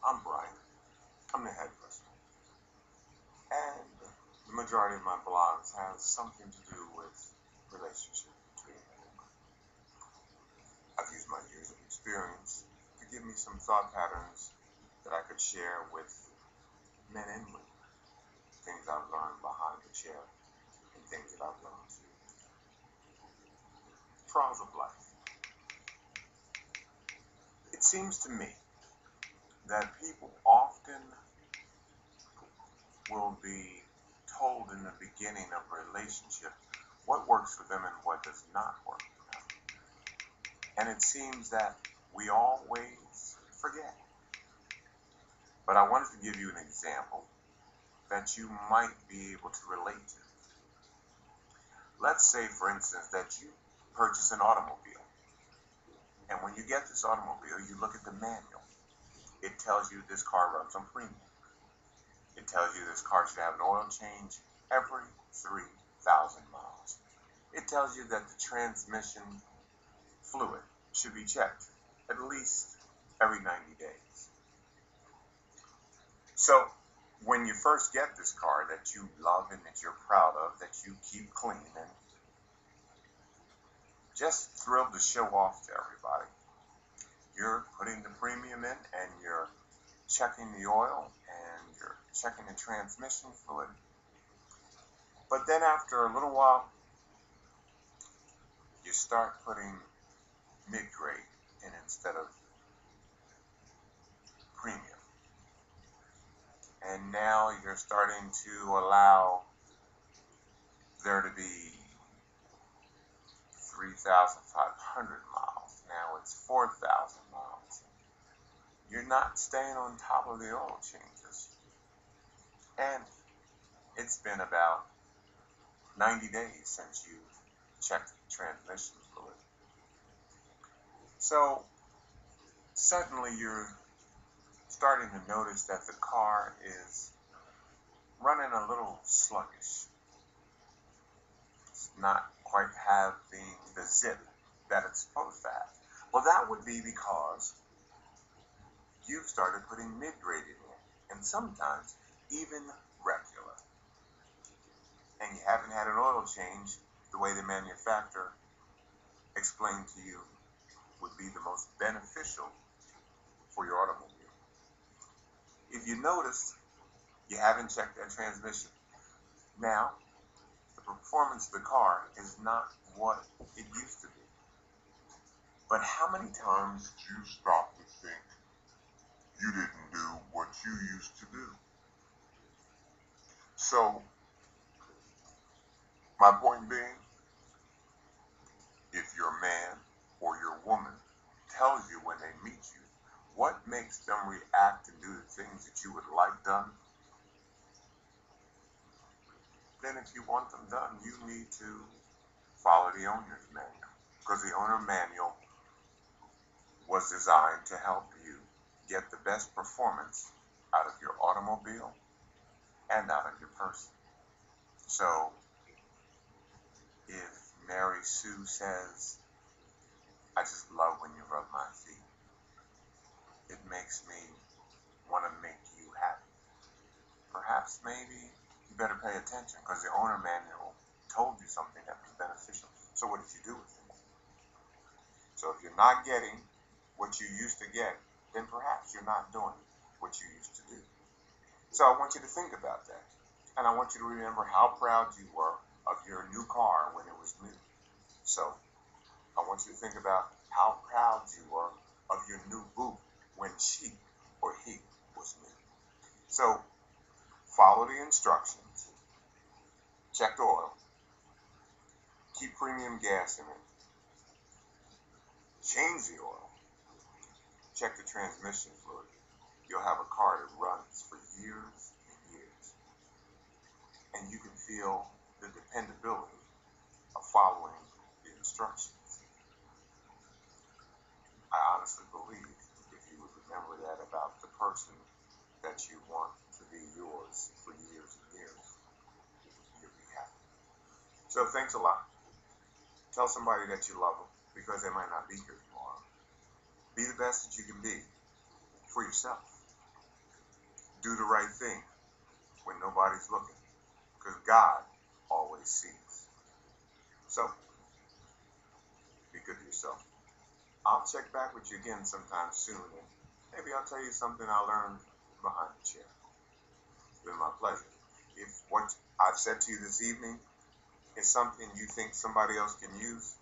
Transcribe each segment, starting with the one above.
I'm Brian. I'm the head person. And the majority of my blogs have something to do with relationships between men and women. I've used my years of experience to give me some thought patterns that I could share with men and women. Things I've learned behind the chair and things that I've learned through trials of life. It seems to me that people often will be told in the beginning of a relationship what works for them and what does not work for them. And it seems that we always forget. But I wanted to give you an example that you might be able to relate to. Let's say, for instance, that you purchase an automobile. And when you get this automobile, you look at the manual. It tells you this car runs on premium. It tells you this car should have an oil change every 3,000 miles. It tells you that the transmission fluid should be checked at least every 90 days. So when you first get this car that you love and that you're proud of, that you keep clean and just thrilled to show off to everybody, you're putting the premium in and you're checking the oil and you're checking the transmission fluid. But then after a little while, you start putting mid-grade in instead of premium. And now you're starting to allow there to be 3,500 miles. Now it's 4,000 miles. You're not staying on top of the oil changes. And it's been about 90 days since you checked the transmission fluid. So suddenly you're starting to notice that the car is running a little sluggish. It's not quite having the zip that it's supposed to have. Well, that would be because you've started putting mid-grade in, and sometimes even regular. And you haven't had an oil change the way the manufacturer explained to you would be the most beneficial for your automobile. If you notice, you haven't checked that transmission. Now, the performance of the car is not what it used to be. But how many times did you stop to think you didn't do what you used to do? So, my point being, if your man or your woman tells you when they meet you what makes them react and do the things that you would like done, then if you want them done, you need to follow the owner's manual. Because the owner manual was designed to help you get the best performance out of your automobile and out of your person. So if Mary Sue says, I just love when you rub my feet, it makes me want to make you happy. Perhaps maybe you better pay attention because the owner manual told you something that was beneficial. So what did you do with it? So if you're not getting what you used to get, then perhaps you're not doing what you used to do. So I want you to think about that. And I want you to remember how proud you were of your new car when it was new. So I want you to think about how proud you were of your new boot when she or he was new. So follow the instructions. Check the oil. Keep premium gas in it. Change the oil. Check the transmission fluid. You'll have a car that runs for years and years. And you can feel the dependability of following the instructions. I honestly believe if you would remember that about the person that you want to be yours for years and years, you'll be happy. So thanks a lot. Tell somebody that you love them because they might not be here tomorrow. Be the best that you can be for yourself. do the right thing when nobody's looking, because God always sees. So, be good to yourself. I'll check back with you again sometime soon, and maybe I'll tell you something I learned behind the chair. It's been my pleasure. If what I've said to you this evening is something you think somebody else can use,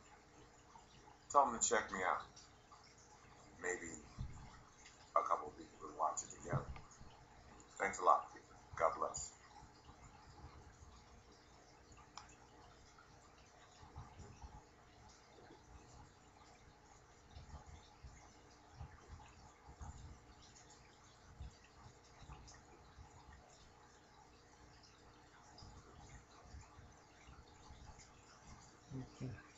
tell them to check me out. Maybe a couple of people will watch it together. Thanks a lot, people. God bless. Okay.